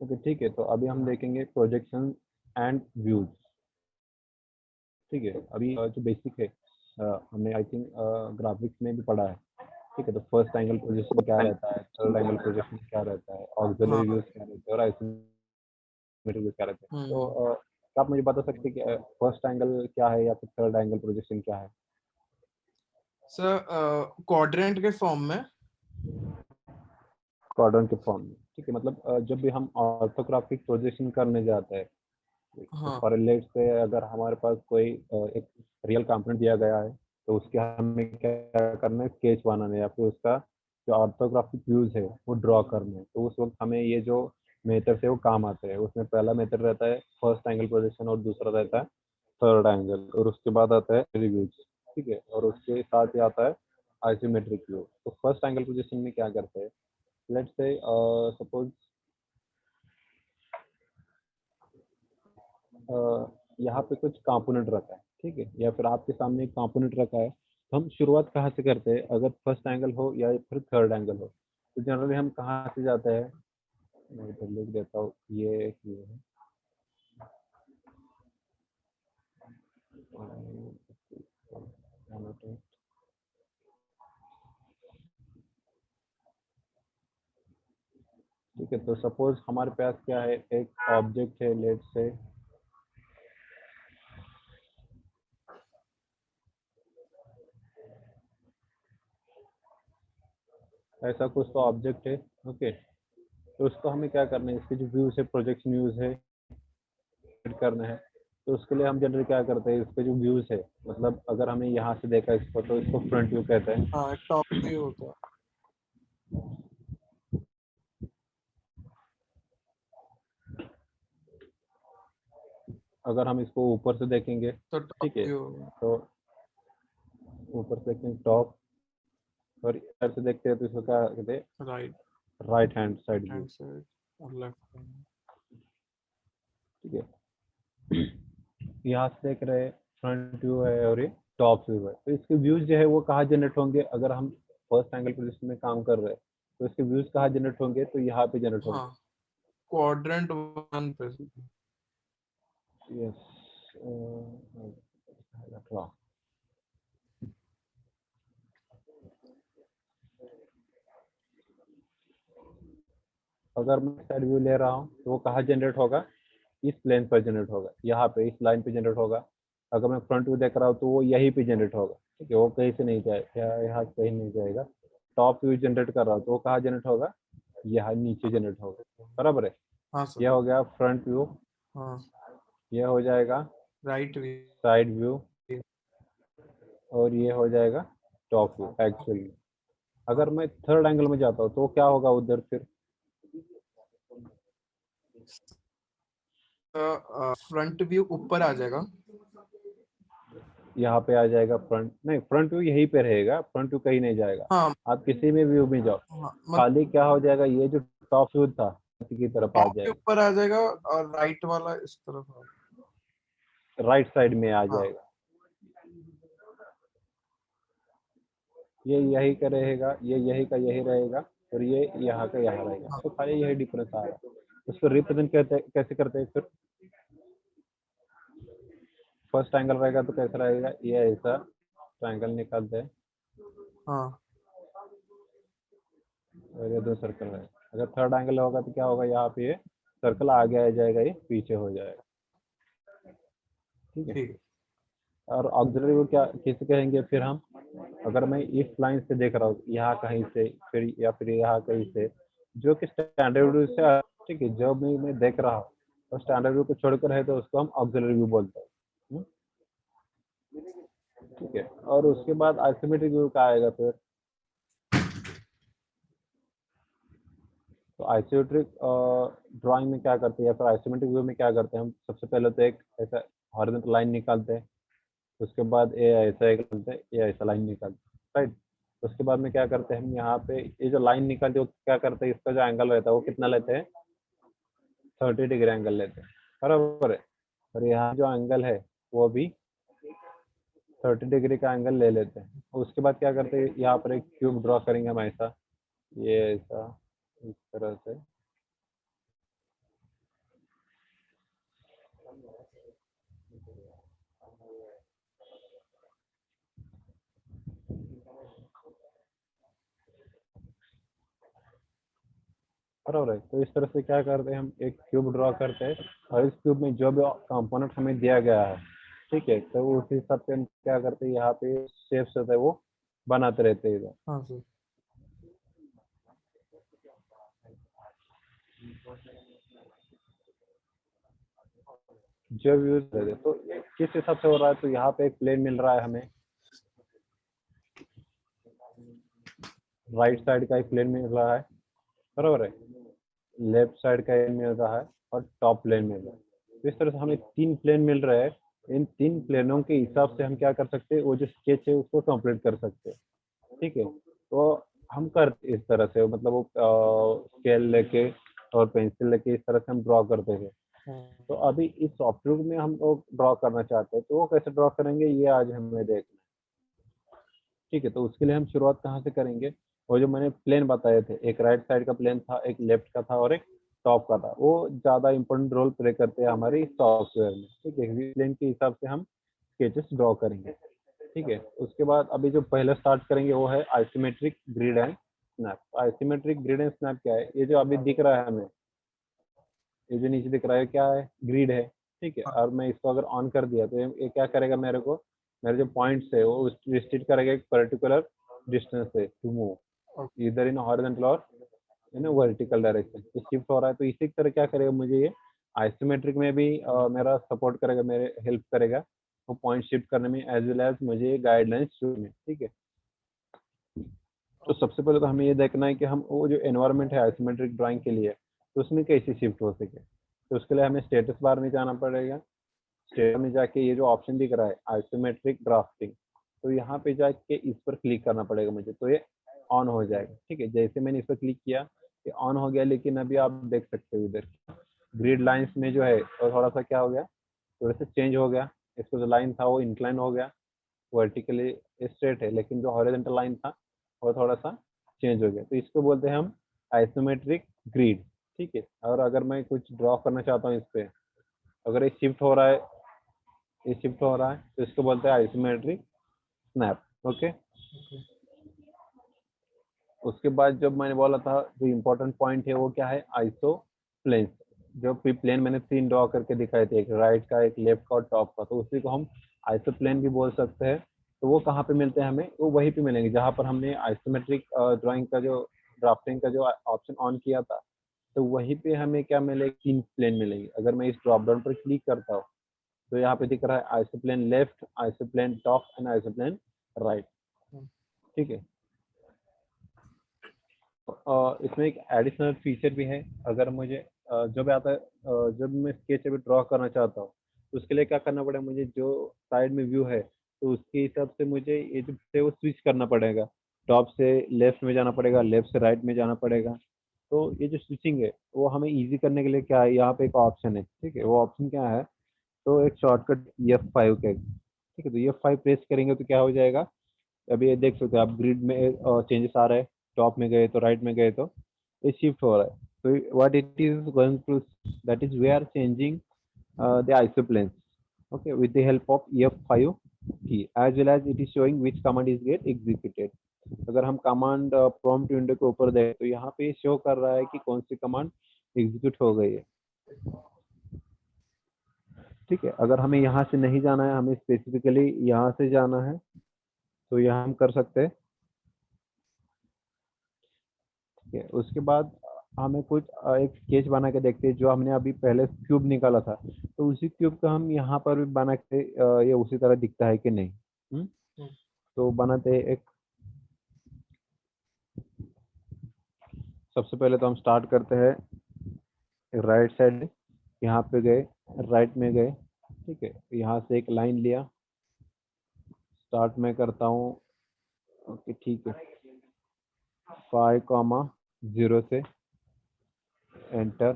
Okay ठीक है, तो अभी हम देखेंगे प्रोजेक्शन एंड व्यूज। ठीक है, अभी जो बेसिक है हमने आई थिंक ग्राफिक्स में भी पढ़ा है। ठीक है, तो फर्स्ट एंगल प्रोजेक्शन क्या रहता है, थर्ड एंगल प्रोजेक्शन क्या रहता है, हाँ। ऑक्सिलरी व्यूज क्या रहते हैं और आइसोमेट्रिक व्यूज क्या रहते हैं। तो हम्म। क्या आप मुझे बता सकते हैं कि फर्स्ट एंगल क्या है या फिर थर्ड एंगल प्रोजेक्शन क्या है? सर क्वाड्रेंट के फॉर्म में। क्वाड्रेंट के फॉर्म में। ठीक है, मतलब जब भी हम ऑर्थोग्राफिक प्रोजेक्शन करने जाते हैं, तो हाँ फॉर लेट से अगर हमारे पास कोई एक रियल कंपोनेंट दिया गया है, तो उसके हमें क्या करना है, स्केच बनाना है या फिर उसका जो ऑर्थोग्राफिक व्यूज है वो ड्रॉ करना है। तो उस वक्त हमें ये जो मेथड है वो काम आते हैं। उसमें पहला मेथड रहता है फर्स्ट एंगल प्रोजेक्शन और दूसरा रहता है थर्ड एंगल, और उसके बाद आता है रिव्यूज। ठीक है, और उसके साथ ही आता है आइसोमेट्रिक व्यू। तो फर्स्ट एंगल प्रोजेक्शन में क्या करते हैं, लेट्स से सपोज यहाँ पे कुछ कंपोनेंट रखा है, ठीक है, या फिर आपके सामने एक कंपोनेंट रखा है, तो हम शुरुआत कहाँ से करते हैं? अगर फर्स्ट एंगल हो या फिर थर्ड एंगल हो, तो जनरली हम कहाँ से जाते हैं? मैं इधर लिख देता हूँ, ये है। ठीक है, तो सपोज हमारे पास क्या है, एक ऑब्जेक्ट है, लेट से ऐसा कुछ तो ऑब्जेक्ट है। ओके, तो उसको हमें क्या करना है, इसके जो व्यूज है, प्रोजेक्शन व्यूज है, सेट करना है। तो उसके लिए हम जनरली क्या करते हैं, इसके जो व्यूज है, मतलब अगर हमें यहाँ से देखा इसको, तो इसको फ्रंट व्यू कहते हैं। हाँ, टॉप व्यू होता है। अगर हम इसको ऊपर से देखेंगे, तो टॉप ठीक है, व्यू तो ऊपर से देखेंगे टॉप, और इधर से देखते हैं तो इसको क्या कहते हैं, right right hand side view. Hand side और लेफ्ट हैंड। ठीक है, यहाँ से देख रहे हैं फ्रंट व्यू है और ये टॉप व्यू है। तो इसके व्यूज जो है वो कहाँ जनरेट होंगे? अगर हम फर्स्ट एंगल पोजीशन में काम कर रहे हैं, तो इसके व्यूज कहाँ जनरेट होंगे? तो यहाँ पे जनरेट हाँ, होंगे। क्वाड्रेंट वन पे। यस, अगर मैं साइड व्यू ले रहा हूँ, तो वो कहाँ जनरेट होगा? इस प्लेन पर जनरेट होगा, यहाँ पे इस लाइन पे जनरेट होगा। अगर मैं फ्रंट व्यू देख रहा हूँ, तो वो यहीं पे जनरेट होगा। ठीक है, वो कहीं से नहीं जाएगा, यहाँ से कहीं नहीं जाएगा। टॉप व्यू जनरेट कर रहा हूँ, तो वो कहाँ जनरेट होगा? यहाँ नीचे जनरेट होगा। बराबर है। हाँ सर। यह हो गया फ्रंट व्यू, हाँ, यह हो जाएगा राइट व्यू। साइड व्यू, और ये हो जाएगा टॉप व्यू एक्चुअली। अगर हाँ, मैं थर्ड एंगल में जाता हूँ, तो क्या होगा उधर फिर? फ्रंट व्यू ऊपर आ जाएगा। यहाँ पे आ जाएगा फ्रंट, नहीं, फ्रंट व्यू यहीं पे रहेगा, फ्रंट व्यू कहीं नहीं जाएगा। हाँ आप किसी भी व्यू में जाओ, हाँ, मतलब खाली क्या हो जाएगा, ये जो टॉप व्यू था की तरफ आ टॉप व्यू जाएगा, ऊपर आ जाएगा और राइट वाला इस तरफ आ जाएगा। राइट साइड में आ हाँ जाएगा। ये यही का रहेगा, ये यही का यही रहेगा, और ये यहाँ का यहाँ रहेगा। हाँ तो खाली यही डिफरेंस आ रहा है। उसको रिप्रेजेंट कैसे करते हैं फिर? फर्स्ट एंगल रहेगा तो कैसा रहेगा, ये ऐसा ट्रायंगल निकालते हैं, हाँ। और ये दो सर्कल है। अगर थर्ड एंगल होगा तो क्या होगा, यहाँ पे ये सर्कल आगे आ जाएगा, ये पीछे हो जाएगा। ठीक है, ठीक है। और ऑक्सिलरी को क्या किसे कहेंगे फिर हम? अगर मैं इस लाइन से देख रहा हूँ, यहाँ कहीं से, फिर या फिर यहाँ कहीं से, जो कि स्टैंडर्ड व्यू से ठीक है, जो मैं देख रहा हूँ, तो स्टैंडर्ड व्यू को छोड़कर है, तो उसको हम ऑक्सिलरी व्यू बोलते हैं। ठीक है, और उसके बाद आइसोमेट्रिक व्यू का आएगा फिर। तो आइसोमेट्रिक ड्राइंग में क्या करते हैं, या फिर आइसोमेट्रिक व्यू में क्या करते हैं? हम सबसे पहले तो एक ऐसा हॉरिजॉन्टल लाइन निकालते हैं, उसके बाद ये ऐसा एक निकालते हैं, ये ऐसा लाइन निकालते हैं, राइट। उसके बाद में क्या करते हैं, हम यहाँ पे ये जो लाइन निकालते हैं, वो क्या करते हैं, इसका जो एंगल रहता है वो कितना लेते हैं? 30 डिग्री एंगल लेते हैं। बराबर है। और यहाँ जो एंगल है वो भी 30 डिग्री का एंगल ले लेते हैं। उसके बाद क्या करते हैं, यहाँ पर एक क्यूब ड्रॉ करेंगे हम ऐसा, ये ऐसा, इस तरह से, बराबर है। तो इस तरह से क्या करते हैं, हम एक क्यूब ड्रॉ करते हैं और इस क्यूब में जो भी कंपोनेंट हमें दिया गया है, ठीक है, तो उस हिसाब से हम क्या करते हैं, यहाँ पे शेप्स होता है वो बनाते रहते हैं इधर। हाँ सर। जो यूज करें तो किस हिसाब से हो रहा है, तो यहाँ पे एक प्लेन मिल रहा है हमें, राइट साइड का एक प्लेन मिल रहा है, बराबर है, लेफ्ट साइड का एक मिल रहा है और टॉप प्लेन मिल रहा है। तो इस तरह से हमें 3 प्लेन मिल रहे हैं। इन 3 प्लेनों के हिसाब से हम क्या कर सकते हैं, वो जो स्केच है उसको कंप्लीट कर सकते हैं। ठीक है, तो हम कर इस तरह से, मतलब वो स्केल लेके और पेंसिल लेके इस तरह से हम ड्रॉ करते थे। हाँ तो अभी इस सॉफ्टवेयर में हम लोग ड्रॉ करना चाहते हैं, तो वो कैसे ड्रॉ करेंगे ये आज हमें देखना है। ठीक है, तो उसके लिए हम शुरुआत कहाँ से करेंगे, वो जो मैंने प्लेन बताए थे, एक राइट साइड का प्लेन था, एक लेफ्ट का था और एक टॉप का था, वो ज़्यादा इंपॉर्टेंट रोल प्ले करते हैं हमारे सॉफ्टवेयर में। ठीक है, प्लेन के हिसाब से हम स्केचेस ड्रॉ करेंगे। ठीक है, उसके बाद अभी जो पहले स्टार्ट करेंगे वो है isometric grid and snap. Isometric grid and snap क्या है, ये जो अभी दिख रहा है हमें, ये जो नीचे दिख रहा है क्या है, ग्रिड है। ठीक है, और मैं इसको अगर ऑन कर दिया तो ये क्या करेगा, मेरे को मेरे जो पॉइंट्स है वो रिस्ट्रिक्ट करेगा एक पर्टिकुलर डिस्टेंस से टू मूव इधर इन हॉरिजॉन्टल और इन वर्टिकल डायरेक्शन। ये शिफ्ट हो रहा है, तो इसी तरह क्या करेगा, मुझे ये आइसोमेट्रिक में भी मेरा सपोर्ट करेगा, मेरे हेल्प करेगा वो पॉइंट शिफ्ट करने में, एज वेल एज मुझे गाइडलाइंस में। ठीक है, तो सबसे पहले तो हमें ये देखना है कि हम वो जो एनवायरनमेंट है आइसोमेट्रिक ड्राइंग के लिए, तो उसमें कैसे शिफ्ट हो सके। तो उसके लिए हमें स्टेटस बार में जाना पड़ेगा। स्टेटस में जाके ये जो ऑप्शन दिख रहा है आइसोमेट्रिक ड्राफ्टिंग, तो यहाँ पे जाके इस पर क्लिक करना पड़ेगा मुझे, तो ये ऑन हो जाएगा। ठीक है, जैसे मैंने इस पर क्लिक किया ये ऑन हो गया, लेकिन अभी आप देख सकते हो इधर ग्रिड लाइंस में जो है तो थोड़ा सा क्या हो गया, थोड़ा सा चेंज हो गया। इसको जो लाइन था वो इंक्लाइन हो गया, वर्टिकली स्ट्रेट है, लेकिन जो हॉरिजॉन्टल लाइन था वो थोड़ा सा चेंज हो गया, तो इसको बोलते हैं हम आइसोमेट्रिक ग्रिड। ठीक है, और अगर मैं कुछ ड्रॉ करना चाहता हूँ इस पे, अगर ये शिफ्ट हो रहा है, ये शिफ्ट हो रहा है, तो इसको बोलते हैं आइसोमेट्रिक स्नैप। ओके, उसके बाद जब मैंने बोला था जो इम्पोर्टेंट पॉइंट है वो क्या है, आइसो प्लेन्स। जो प्लेन मैंने 3 ड्रॉ करके दिखाए थे, एक राइट का, एक लेफ्ट का और टॉप का, तो उसी को हम आइसो प्लेन भी बोल सकते हैं। तो वो कहाँ पे मिलते हैं हमें, वो वहीं पे मिलेंगे जहाँ पर हमने आइसोमेट्रिक ड्राइंग का जो ड्राफ्टिंग का जो ऑप्शन ऑन किया था, तो वहीं पे हमें क्या मिलेगा, 3 प्लेन मिलेंगे। अगर मैं इस ड्रॉप डाउन पर क्लिक करता हूँ तो यहाँ पे दिख रहा है आइसोप्लेन लेफ्ट, आइसोप्लेन टॉप एंड आइसोप्लेन राइट। ठीक है, इसमें एक एडिशनल फीचर भी है। अगर मुझे जब आता है जब मैं स्केच अभी ड्रॉ करना चाहता हूँ, तो उसके लिए क्या करना पड़ेगा, मुझे जो साइड में व्यू है तो उसके हिसाब से मुझे ये जो है वो स्विच करना पड़ेगा, टॉप से लेफ्ट में जाना पड़ेगा, लेफ्ट से राइट में जाना पड़ेगा। तो ये जो स्विचिंग है वो हमें इजी करने के लिए क्या है, यहाँ पे एक ऑप्शन है। ठीक है, वो ऑप्शन क्या है, तो एक शॉर्टकट F5 का। ठीक है, तो F5 प्रेस करेंगे तो क्या हो जाएगा, अभी ये देख सकते हो आप, ग्रिड में चेंजेस आ रहा है, टॉप में गए तो राइट में गए तो ये शिफ्ट हो रहा है। तो what it is going to, that is we are changing the isoplanes, okay, with the help of F5 key, as well as it is showing which command is get executed। अगर हम command prompt window के ऊपर देखें तो यहाँ पे show कर रहा है कि कौन सी कमांड एग्जीक्यूट हो गई है। ठीक है, अगर हमें यहाँ से नहीं जाना है, हमें स्पेसिफिकली यहाँ से जाना है, तो यहाँ हम कर सकते हैं। ठीक है, उसके बाद हमें कुछ एक स्केच बना के देखते हैं, जो हमने अभी पहले क्यूब निकाला था, तो उसी क्यूब का हम यहाँ पर भी बना के ये उसी तरह दिखता है कि नहीं। तो बनाते हैं एक, सबसे पहले तो हम स्टार्ट करते हैं राइट साइड, यहाँ पे गए, राइट में गए। ठीक है, यहाँ से एक लाइन लिया, स्टार्ट में करता हूँ। ओके, ठीक है, 5,0 से एंटर।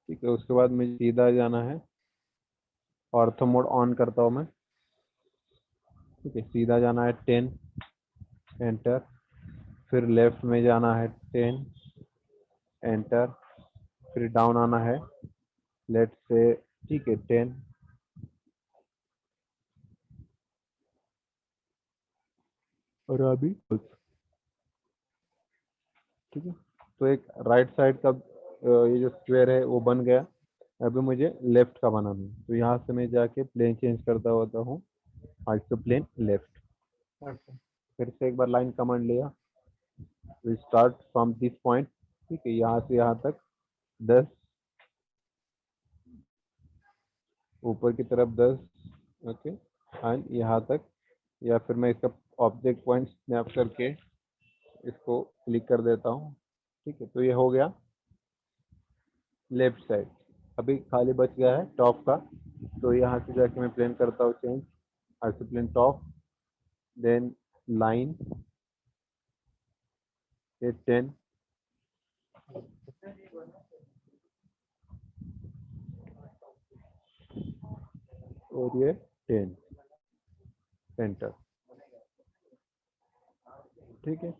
ठीक है, उसके बाद मुझे सीधा जाना है, ऑर्थो मोड ऑन करता हूँ मैं। ठीक है, सीधा जाना है 10, एंटर। फिर लेफ्ट में जाना है 10, एंटर। फिर डाउन आना है, लेट से, ठीक है, 10। और अभी ठीक है। तो एक राइट साइड का ये जो स्क्वायर है वो बन गया। अभी मुझे लेफ्ट का बनाना है, तो यहाँ से मैं जाके प्लेन चेंज करता होता हूँ, आइसो प्लेन लेफ्ट। Okay. फिर से एक बार लाइन कमांड लिया, we start from this point, ठीक है, यहाँ से यहाँ तक 10, ऊपर की तरफ 10, ओके, एंड यहाँ तक, या फिर मैं इसका ऑब्जेक्ट पॉइंट स्नैप करके इसको क्लिक कर देता हूँ, ठीक है। तो ये हो गया लेफ्ट साइड। अभी खाली बच गया है टॉप का, तो यहाँ से जाके मैं प्लेन करता हूँ change, iso plane top, then line, ये 10, और ये 10 सेंटर, ठीक है।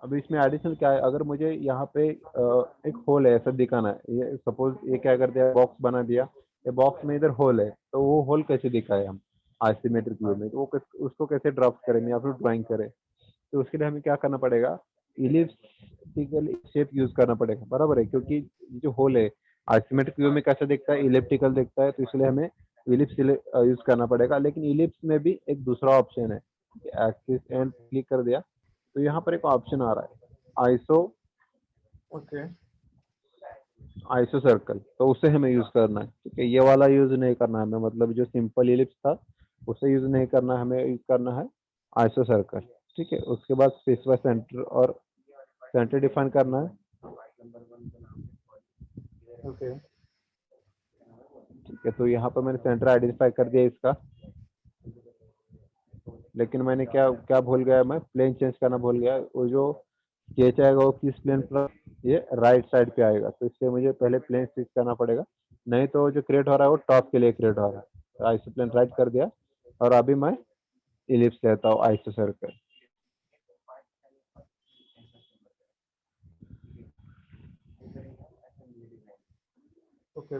अब इसमें एडिशनल क्या है, अगर मुझे यहाँ पे एक होल है ऐसा दिखाना है, ये सपोज ये क्या कर दिया, बॉक्स बना दिया, ये बॉक्स में इधर होल है, तो वो होल कैसे दिखाए हम आइसोमेट्रिक व्यू में, तो उसको कैसे ड्राफ्ट करें या फिर ड्राइंग करें, तो उसके लिए हमें क्या करना पड़ेगा, इलिप्टिकल शेप यूज करना पड़ेगा, बराबर है, क्योंकि ये जो होल है आइसोमेट्रिक व्यू में कैसा दिखता है, इलिप्टिकल दिखता है, तो इसलिए हमें इलिप्स यूज करना पड़ेगा। लेकिन इलिप्स में भी एक दूसरा ऑप्शन है, एक्सिस एंड क्लिक कर दिया, तो यहाँ पर एक ऑप्शन आ रहा है आइसो, Okay. आइसो सर्कल, तो उसे हमें यूज करना है, ठीक है। ये वाला यूज नहीं करना है हमें, मतलब जो सिंपल इलिप्स था उसे यूज नहीं करना है, हमें यूज करना है आइसो सर्कल, ठीक है। उसके बाद स्पेसिफाई सेंटर, और सेंटर डिफाइन करना है, Okay. ठीक है। तो यहाँ पर मैंने सेंटर आइडेंटिफाई कर दिया इसका, लेकिन मैंने क्या क्या भूल गया, मैं प्लेन चेंज करना भूल गया, वो जो स्केच आएगा वो किस प्लेन पर, ये राइट साइड पे आएगा, तो इसलिए मुझे पहले प्लेन फिक्स करना पड़ेगा, नहीं तो जो क्रिएट हो रहा है वो टॉप के लिए क्रिएट हो रहा है। तो आइसो प्लेन राइट कर दिया, और अभी मैं इलिप्स लेता हूँ आइसो सर्कल, Okay.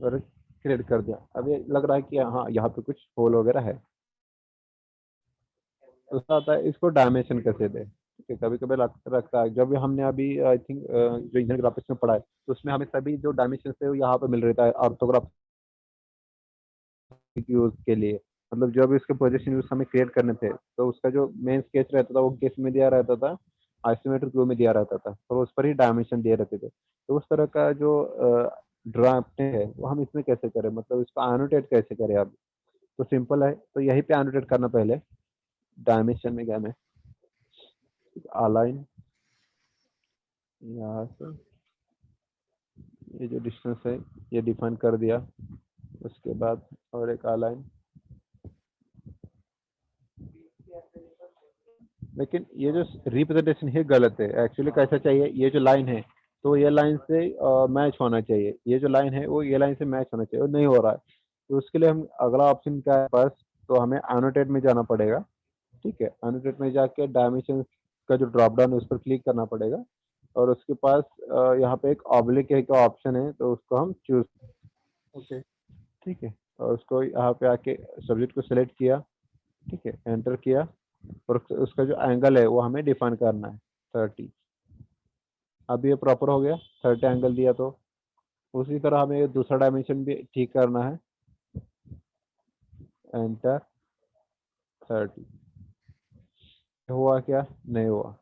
और क्रिएट कर दिया। अब ये लग रहा है कि हाँ यहाँ पे कुछ होल वगैरह है, तो उसका आता है इसको डायमेंशन कैसे दे, ठीक है। कभी कभी रखता है, जब हमने अभी आई थिंक जो इंजन ग्राफिक्स में पढ़ा है, तो उसमें हमें सभी जो डायमेंशन है वो यहाँ पे मिल रहता है ऑर्थोग्राफ यूज के लिए, मतलब जो भी उसके प्रोजेक्शन यूज हमें क्रिएट करने थे, तो उसका जो मेन स्केच रहता था वो किस में दिया रहता था, आइसोमेट्रिक व्यू में दिया रहता था, और उस पर ही डायमेंशन दिए रहते थे। तो उस तरह का जो ड्राफ्ट है वो हम इसमें कैसे करें, मतलब इसको एनोटेट कैसे करें अब, तो सिंपल है, तो यहीं पे एनोटेट करना, पहले डायमेंशन में गया मैं, अलाइन, यहाँ से ये जो डिस्टेंस है ये डिफाइन कर दिया, उसके बाद और एक अलाइन, लेकिन ये जो रिप्रेजेंटेशन है गलत है, एक्चुअली कैसा चाहिए, ये जो लाइन है तो ये लाइन से मैच होना चाहिए, ये जो लाइन है वो ये लाइन से मैच होना चाहिए, वो नहीं हो रहा है, तो उसके लिए हम अगला ऑप्शन क्या है पास, तो हमें एनोटेट में जाना पड़ेगा, ठीक है। एनोटेट में जाके डायमेंशन का जो ड्रॉप डाउन है उस पर क्लिक करना पड़ेगा, और उसके पास यहाँ पे एक ऑब्लिक का ऑप्शन है, तो उसको हम चूज, Okay. ठीक है, और उसको यहाँ पे आके सब्जेक्ट को सिलेक्ट किया, ठीक है, एंटर किया, और उसका जो एंगल है वो हमें डिफाइन करना है 30। अब ये प्रॉपर हो गया, 30 एंगल दिया, तो उसी तरह हमें ये दूसरा डायमेंशन भी ठीक करना है, एंटर 30, हुआ क्या, नहीं हुआ,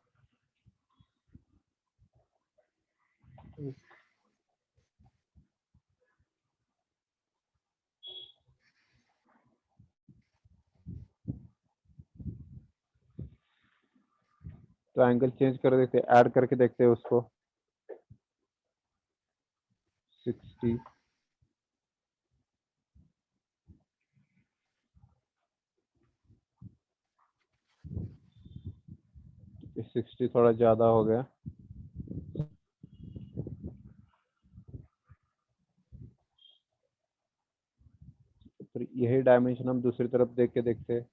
Yes. तो एंगल चेंज कर देते, ऐड करके देखते हैं उसको, 60, 60 थोड़ा ज़्यादा हो गया, फिर यही डायमेंशन हम दूसरी तरफ देख के देखते हैं।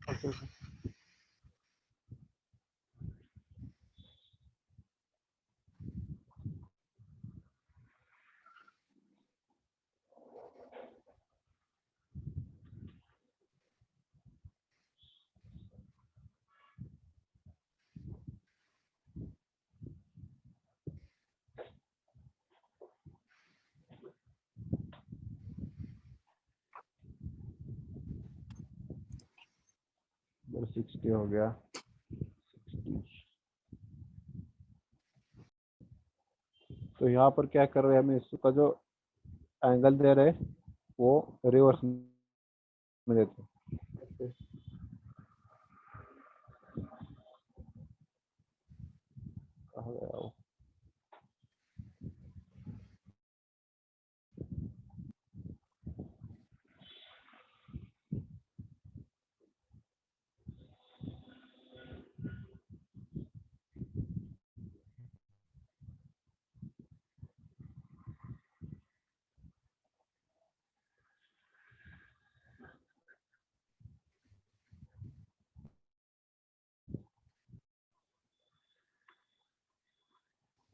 ओके इधर 60 हो गया, 60। तो यहाँ पर क्या कर रहे हैं, हमें इसका जो एंगल दे रहे हैं वो रिवर्स में देते हैं। ओके कहाँ गया वो?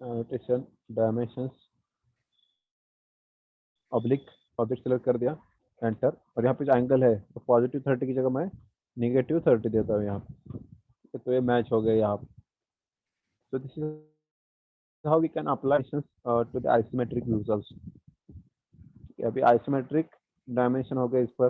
annotation dimensions oblique object select कर दिया, एंटर। और यहाँ पे जो एंगल है तो +30 की जगह मैं -30 देता हूँ यहाँ पे, तो ये मैच हो गया यहाँ पे। तो this is how we can apply to the isometric views also. अभी आइसोमेट्रिक डायमेंशन हो गया इस पर,